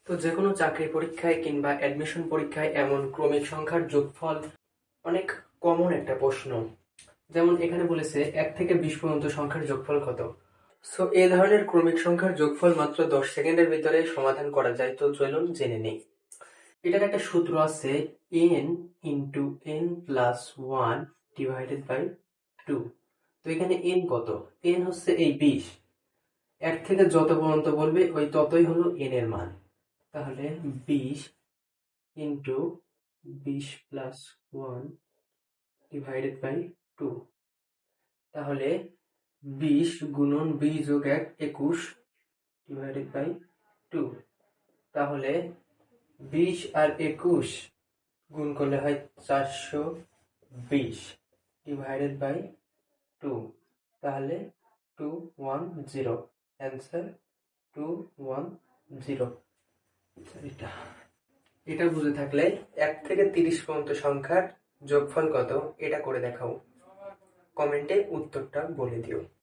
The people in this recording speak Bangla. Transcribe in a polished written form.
তো যে কোনো চাকরি পরীক্ষায় কিংবা অ্যাডমিশন পরীক্ষায় এমন ক্রমিক সংখ্যার যোগফল অনেক কমন একটা প্রশ্ন। যেমন এখানে বলেছে 1 থেকে 20 পর্যন্ত সংখ্যার যোগফল কত। সো এই ধরনের ক্রমিক সংখ্যার যোগফল মাত্র 10 সেকেন্ডের ভিতরে সমাধান করা যায়। তো চলুন জেনে নেই। এটার একটা সূত্র আছে n into n plus 1 divided by 2। তো এখানে n কত? n হচ্ছে এই 20। 1 থেকে যত পর্যন্ত বলবে ওই ততই হলো n এর মান। তাহলে 20 ইন্টু 20 প্লাস 1 ডিভাইডেড বাই 2। তাহলে 20 গুণন 20 যোগ 1 21 ডিভাইডেড বাই 2। তাহলে 20 আর 21 গুণ করলে হয় 420 ডিভাইডেড বাই 2। তাহলে 210। অ্যান্সার 210। এটা এটা বুঝে থাকলে 1 থেকে 30 পর্যন্ত সংখ্যার যোগফল কত এটা করে দেখাও। কমেন্টে উত্তরটা বলে দিও।